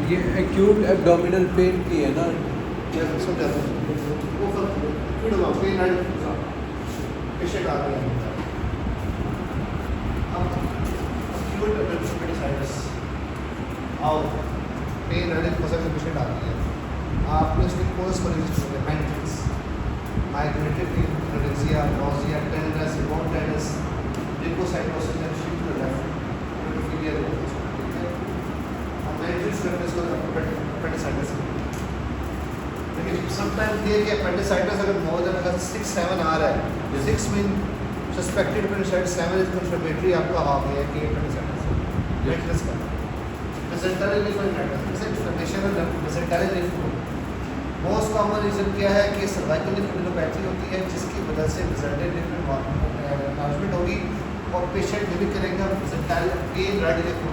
ये acute abdominal pain की है ना? या समझा वो फर्क पेन है पेशेंट आ गया अब एक्यूट एपेंडिसाइटिस आओ पेन है हो सकता पेशेंट आ गया आपने इसकी कोर्स पर रजिस्टर किया मेंटेनेंस माइग्रेटेड रेडिया nausea tenderness bone tenderness leukocytosis and shift to left failure appendicitis लेकिन समटाइम्स ये कि एपेंडिसाइटिस अगर मोर देन अगर 6-7 आ रहा है 6 mean suspected appendicitis 7 is confirmatory आपका आ गया है कि एपेंडिसाइटिस है मेंटेनेंस का mesenteric lymphadenitis inflammation of mesenteric lymph most common reason क्या है कि सर्वाइकल लिम्फोडेमाइटिस होती है जिसकी वजह से डिसेंटरी लिम्फ होगी और पेशेंट भी करेगा dysentery pain red lymph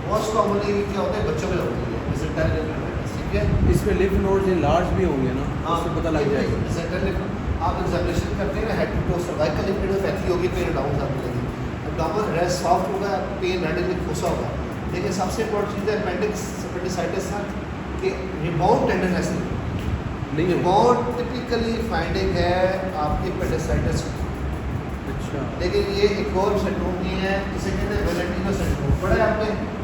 most commonly क्या होता है बच्चों में होती है डिसेंटरी लिम्फोडेमाइटिस ठीक है इसमें लिम्फ नोड्स इनलार्ज भी होंगे ना? उससे पता लग जाएगा। डिसेंटरी आप एग्जामिनेशन करते हैं ना हेड टू टो सर्वाइकल लिम्फोडेमाइटिस होगी पेन डाउन आने लगी एब्डोमेन रेस्ट सॉफ्ट होगा पेन रेड लिम्फ खोसा होगा लेकिन सबसे इम्पोर्टेंट चीज़ है एपेंडिसाइटिस का कि रिबाउंड टेंडरनेस नहीं रिबाउंड टिपिकली फाइंडिंग है आपकी एपेंडिसाइटिस अच्छा लेकिन ये एक और सिंड्रोम नहीं है जिसे कहते हैं वेलेंटिनो सिंड्रोम पढ़ा है आपने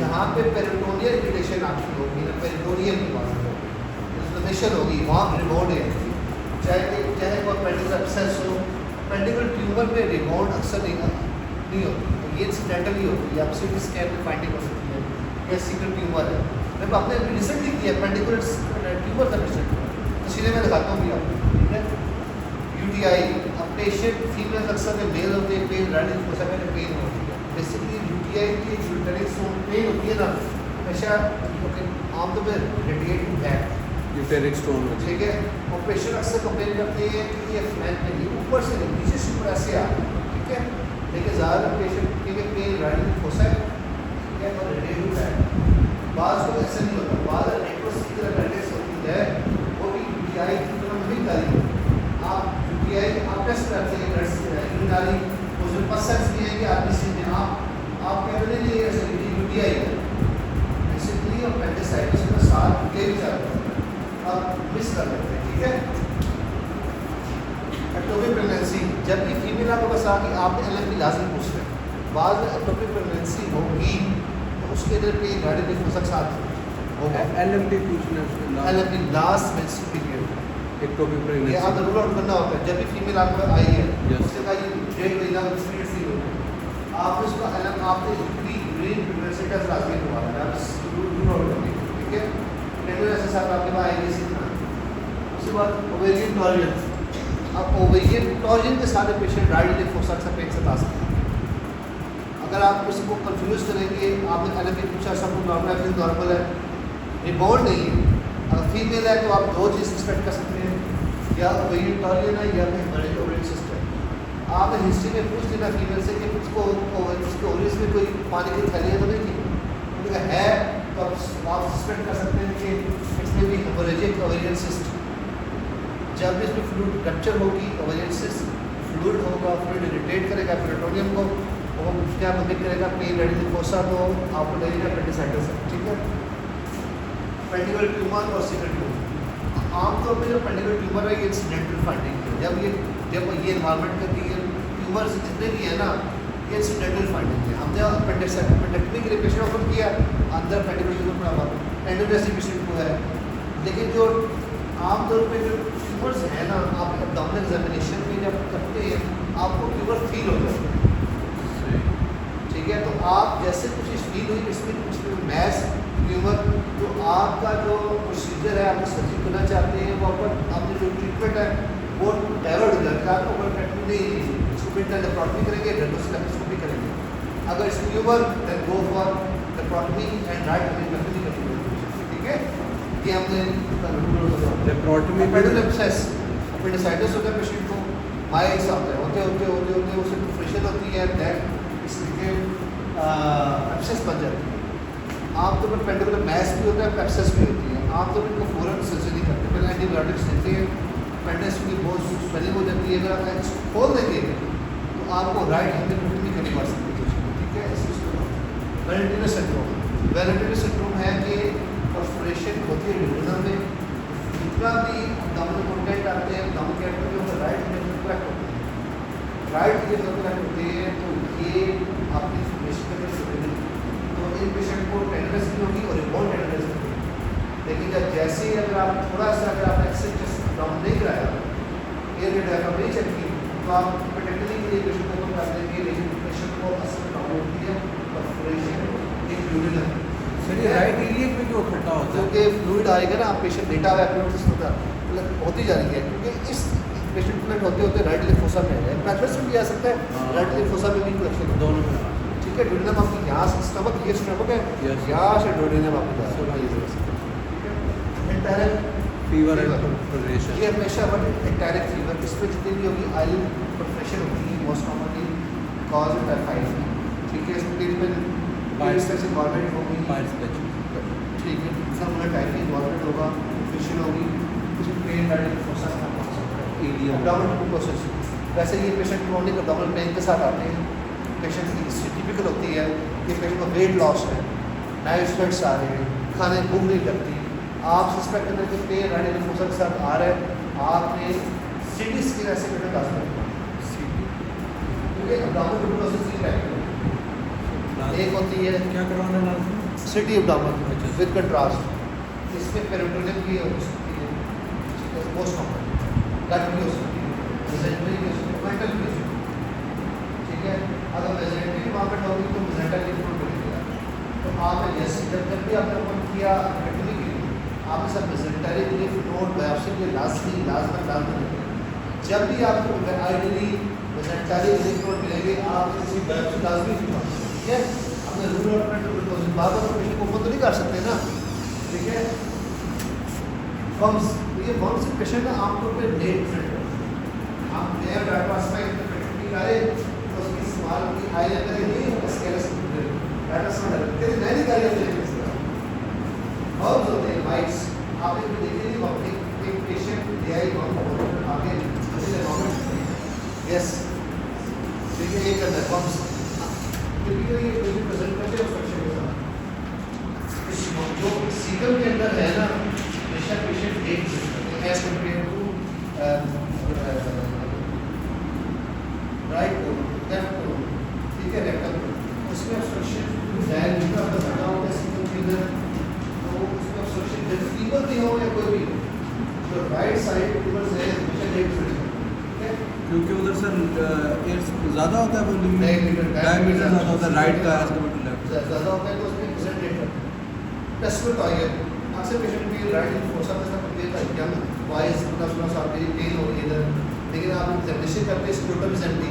जहाँ पे पेरिटोनियल इरिटेशन आपकी होगी ना पेरिटोनियल की बात हो इन्फ्लेमेशन होगी वहाँ रिबाउंड है चाहे वो पेंडिकल एब्सेस हो पेंडिकल ट्यूमर में रिबाउंड अक्सर नहीं होती ये इंसिडेंटली होती है आप सीटी स्कैन में फाइंडिंग हो सकती है ये सीक्रेट ट्यूमर है मैं आपने रिसेंटली किया पेंडिकुलर ट्यूमर का रिसेंट इसीलिए मैं दिखाता हूँ आपको ठीक है यूटीआई अब पेशेंट फीमेल अक्सर में मेल होते हैं पेन रनिंग हो सकता है पेन होती है बेसिकली यूटीआई की यूटेरिक जोन पेन होती है ना हमेशा आमतौर पर रेडिएटिंग है यूटेरिक स्टोन होती ठीक है और पेशेंट अक्सर कंप्लेन करते हैं कि ये फ्लैट में नहीं ऊपर से नहीं नीचे से ऊपर ऐसे आ ठीक है लेकिन ज़्यादातर पेशेंट के पेन रनिंग हो सकता है और रेडिएटिव है बाज़ को ऐसा नहीं होता बाज़ नेटवर्क अपेंडिक्स होती है वो भी यूटीआई की तरह नहीं करी आप यूटीआई आप टेस्ट करते हैं यूनारी वो जो पसंद भी है कि आदमी से आप कहते हैं ये यूटीआई है बेसिकली अपेंडिसाइटिस के साथ यूटीआई भी जाता है आप मिस कर लेते हैं ठीक है एक्टोपिक प्रेगनेंसी जब भी फीमेल आपके पास आके आपने एलएमपी लाजमी पूछ रहे हैं बाद में एक्टोपिक प्रेगनेंसी होगी तो उसके अंदर पे गाड़ी में हो सकता होगा एलएमपी पूछना है LMP last menstrual period ectopic ये प्रेगनेंसी आप रूल आउट करना होता है जब भी फीमेल आपको आई है Yes. उससे कहा ये डेढ़ महीना एक्सपीरियंस ही होगा आप उसका एलएम आपने यूरिन प्रेगनेंसी टेस्ट लाजमी करवाना है आप रूल आउट करेंगे ठीक है रेगुलर ऐसे साथ आपके पास आएगी सीखना उसके बाद ओवेरियन टॉलरेंस अब ओवेरियन टॉर्जन के सारे पेशेंट राइट लिफ हो सकता है पेन से आ सकते हैं अगर आप उसको कंफ्यूज करेंगे आपने एलएमपी पूछा सब कुछ नॉर्मल है नॉर्मल है रिबाउंड नहीं है अगर फीमेल है तो आप दो चीज़ एक्सपेक्ट कर सकते हैं या ओवेरियन टॉर्जन है या फिर हमारे ओवेरियन सिस्टम आप हिस्ट्री में पूछ लेना फीमेल से कि उसको उसके ओवरीज में कोई पानी की थैली है तो नहीं थी उनका है तो आप सस्पेक्ट कर सकते हैं कि इसमें भी हेमोरेजिक ओवेरियन सिस्ट जब इसमें फ्लूइड रप्चर होगी ओवेरियन सिस्ट फ्लूइड होगा फ्लूइड इरिटेट करेगा पेरिटोनियम को वो क्या मदद करेगा पेन रेडियल फोसा तो आपको लगेगा एपेंडिसाइटिस है ठीक है पेंडिकुलर ट्यूमर और सीक्रेट ट्यूमर आमतौर पर जो पेंडिकुलर ट्यूमर है ये इंसिडेंटल फाइंडिंग है जब ये इन्वायरमेंट करती है ट्यूमर जितने भी है ना ये इंसिडेंटल फाइंडिंग है हमने एपेंडेक्टमी के लिए पेशेंट ऑफर किया अंदर पेंडिकुलर ट्यूमर पड़ा हुआ टेंडरनेस पेशेंट को है लेकिन जो आमतौर पर जो ट्यूमर्स है ना आप एब्डोमिनल एग्जामिनेशन में जब करते हैं आपको ट्यूमर फील हो जाता है ठीक है तो आप जैसे कुछ फील हुई इसमें मैस ट्यूमर तो आपका जो प्रोसीजर है आप सर्जरी करना चाहते हैं वो आपने जो ट्रीटमेंट है वो डाइवर्ट हो जाता है आपको ओपरेटिव नहीं इसको फिर लेप्रोटमी करेंगे डेंडोस्कोपी करेंगे अगर इस tumour then go for laparotomy and right appendectomy करेंगे ठीक है ये हमने लेप्रोटमी एपेंडिसाइटिस एपेंडिसाइटिस होता है पेशेंट को माइल्स आता है होते उसे डिप्रेशन होती है दैट इसलिए एब्सेस बन जाती है आमतौर पर पेंडिकुलर मैस भी होता है एब्सेस भी होती है आमतौर पर इनको फ़ौरन सर्जरी करते हैं पहले एंटीबायोटिक्स देते हैं पेंडिस की बहुत स्वेलिंग हो जाती है अगर आप इसको खोल देंगे तो आपको राइट हैंड करनी पड़ सकती है ठीक है वेलेंटिनो सिंड्रोम है कि परफोरेशन होती है डिवीजन में, जितना भी एब्डोमिनल कंटेंट आते हैं एब्डोमिनल कैविटी के ऊपर राइट इलेक्ट्रोड कलेक्ट होते हैं, राइट इलेक्ट्रोड कलेक्ट होते हैं, तो ये आपकी इंफॉर्मेशन के लिए तो इन पेशेंट को टेंडरनेस भी होगी और रिबॉन्ड टेंडरनेस भी होगी। लेकिन जब जैसे ही अगर आप थोड़ा सा अगर आपने एक्सेस डाउन नहीं कराया, एयर के डायफ्राम नहीं चेक की, तो आप पेटेंटली के लिए पेशेंट को ओपन कर देंगे, लेकिन पेशेंट को असर प्रॉब्लम होती है परफोरेशन इंक्लूडेड है। सर ये राइट इलियक में क्यों इकट्ठा होता है? क्योंकि फ्लूइड आएगा ना, आप पेशेंट डेटा वैक्यूम्स होता होती जा रही है, क्योंकि इस पेशेंट कलेक्ट होते होते राइट इलियक फोसा में है, पैथवेज में भी आ सकता है, राइट इलियक फोसा में भी कलेक्शन दोनों में। ठीक है। ड्यूडेनम आपकी यहाँ से स्टमक, ये स्टमक है, यहाँ से ड्यूडेनम आपको जा रहा है। इंटरनल फीवर एंड परफोरेशन, ये हमेशा बट एक्टारिक फीवर, इसमें जितनी भी होगी आइल परफोरेशन होती है मोस्ट कॉमनली कॉज टाइफाइड। ठीक है। इसमें इन्वॉल्वमेंट होगी, ठीक है, सब में टाइफाइड इन्वॉल्वमेंट होगा, इन्फेक्शन होगी, कुछ पेन राइटिंग फोसा का एब्डोमिनल प्रोसेस। वैसे ये पेशेंट क्रोनिक एब्डोमिनल पेन के साथ आते हैं, पेशेंट की हिस्ट्री टिपिकल होती है कि पेशेंट को वेट लॉस है, नाइट स्वेट्स आ रहे हैं, खाने भूख नहीं लगती, आप सस्पेक्ट करते हैं कि पेन राइटिंग फोसा के साथ आ रहा है, आपने सीटी स्कैन ऐसे पेशेंट आ सकते हैं, क्योंकि एब्डोमिनल प्रोसेस की टाइप एक होती है क्या करवाना है? सिटी एब्डोमिनल विद कंट्रास्ट, इसमें पेरिटोनियम की हो सकती है, मोस्ट कॉमन गट भी हो सकती है, मेसेंटरी भी हो सकती है, मेंटल भी हो सकती है। ठीक है। अगर मेसेंटरी इन्वॉल्वमेंट होगी तो मेसेंटल लिम्फ नोड मिलेगा, तो आपने जैसे जब भी आपने ओपन किया पेटनी के लिए, आपके साथ मेसेंटरी लिम्फ नोड बायोप्सी के लाजमी जब भी आपको आइडियली मेसेंटरी लिम्फ नोड मिलेंगे, आप किसी बायोप्सी लाजमी ठीक है। अपने रूल और बार बार पेशेंट को ओपन तो नहीं कर सकते ना। ठीक है। बम्स, ये बम्स से पेशेंट ना आमतौर पर लेट फ्रेंड आप नया डाटा में पेशेंट की आए तो उसकी सवाल की आई अंदर नहीं स्केलस डाटा में डालते हैं, नहीं निकालिए बम्स होते हैं वाइट्स। आपने भी देखी नहीं अपनी एक पेशेंट ले आई बम आगे यस, देखिए ये करता है बम्स टिपिकली ये प्रेजेंट करते हैं ऑब्स्ट्रक्शन के साथ। जो सीकम के अंदर है ना, हमेशा पेशेंट एक as compare to right colon, left colon, ठीक है, रेक्टम, उसमें ऑब्स्ट्रक्शन डायमीटर का बना होता है सीकम के अंदर, तो उसमें ऑब्स्ट्रक्शन जब फीवर भी हो या कोई भी जो राइट साइड फीवर से हमेशा लेफ्ट साइड, ठीक है, क्योंकि उधर सर एयर ज़्यादा होता है, वॉल्यूम डायमीटर ज़्यादा होता है राइट का एज कम्पेयर टू लेफ्ट। ज़्यादा होता है तो उसमें प्रेजेंट लेटर टेस्ट में पाएंगे अक्सर पेशेंट की राइट फोसा के साथ ये था क्या वॉइस मतलब आपकी पेन हो रही है इधर, लेकिन आप एग्जामिनेशन करते हैं scrotum is empty,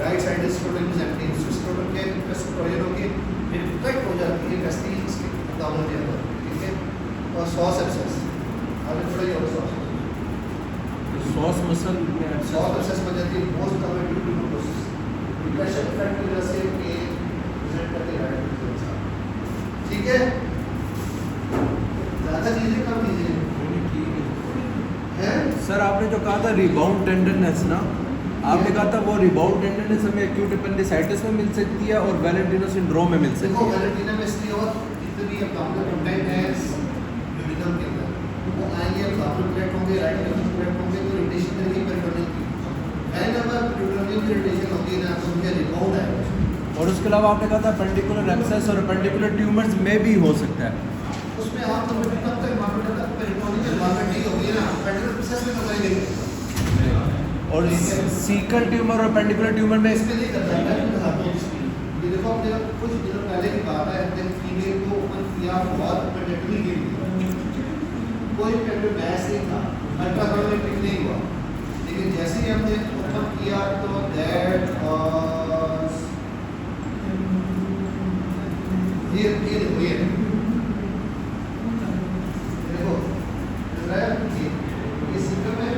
right side scrotum is empty, scrotum के प्रेस्टोरियन की डिफेक्ट हो जाती है वेस्टी इसके एब्डोमेन के अंदर। ठीक है। और सॉस एब्सेस आपने थोड़ा ही और सॉस मसल में सॉस एब्सेस हो जाती है most common due to process depression effect की वजह से ये प्रेजेंट करते हैं राइट। ठीक है। ज़्यादा चीज़ें कम चीज़ें हैं। सर आपने जो कहा था रिबाउंड टेंडरनेस ना, आपने कहा था वो रिबाउंड टेंडरनेस हमें एक्यूट एपेंडिसाइटिस में मिल सकती है और वैलेंटिनो सिंड्रोम में मिल सकती देखो है। वैलेंटिना में इसलिए और जितने भी एब्डोमिनल कंटेंट है ड्यूडेनम के अंदर वो आएंगे, एब्डोमिनल प्लेट होंगे, राइट एब्डोमिनल प्लेट होंगे, तो इरिटेशन करेंगे पेरिटोनियम की, एंड अगर पेरिटोनियम की इरिटेशन होगी ना तो उनके रिबाउंड आएगा। और उसके अलावा आपने कहा था पेंडिकुलर एक्सेस और पेंडिकुलर ट्यूमर्स में भी हो सकता है। उसमें आप तो तब तक मार्केट तक पेरिटोनियम की इन्वॉल्वमेंट नहीं होगी ना, पेरिटोनियल प्रोसेस में करेंगे। और सीकल ट्यूमर और पेंडिकुलर ट्यूमर में इसमें नहीं करता है, मैं दिखाता हूँ इसकी। ये देखो अपने कुछ दिनों पहले की बात है, हमने फीमेल को ओपन किया बहुत पेटेंटली के लिए, कोई पेटेंट मैच नहीं था, अल्ट्रासाउंड में पिक नहीं हुआ, लेकिन जैसे ही हमने ओपन किया तो दैट वाज ये देखो ये सिस्टम है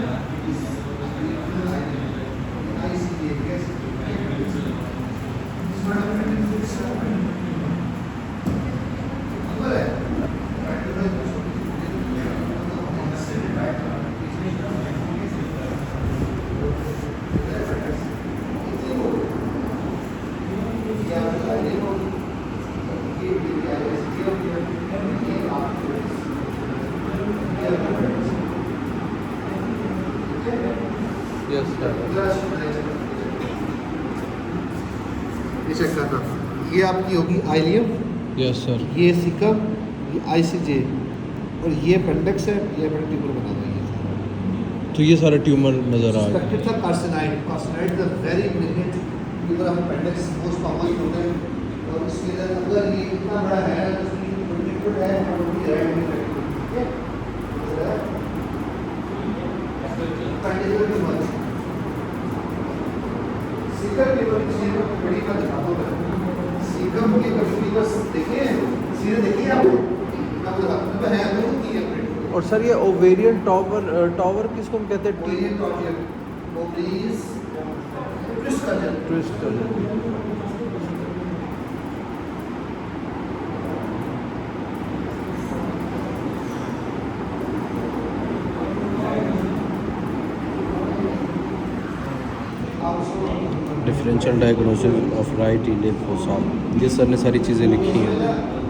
यस सर। ये चेक करना, ये आपकी होगी आइलियम, यस सर। ये सिकम, ये आईसीजे और ये अपेंडिक्स है, ये अपेंडिक्स बना हुआ है। तो ये सारा ट्यूमर नज़र आ रहा है। सस्पेक्टेड था carcinoid. Carcinoid is a very brilliant tumour of appendix, most common tumour, और इसके अंदर अगर ये इतना बड़ा है तो इसकी प्रोटेक्टेड है और भी राइट में ठीक है। अपेंडिक्स ट्यूमर सीकम ट्यूमर किसी को बड़ी का दिखाता हूं। सीकम के कभी बस देखिए, सीधे देखिए आप, अब तो है तो की है। और सर ये ओवेरियन टावर किसको हम कहते हैं? ओवेरियन टावर, ओवरीज ट्विस्ट कर देते हैं। ट्विस्ट कर देते हैं। Differential diagnosis of right iliac fossa, ये सर ने सारी चीज़ें लिखी हैं।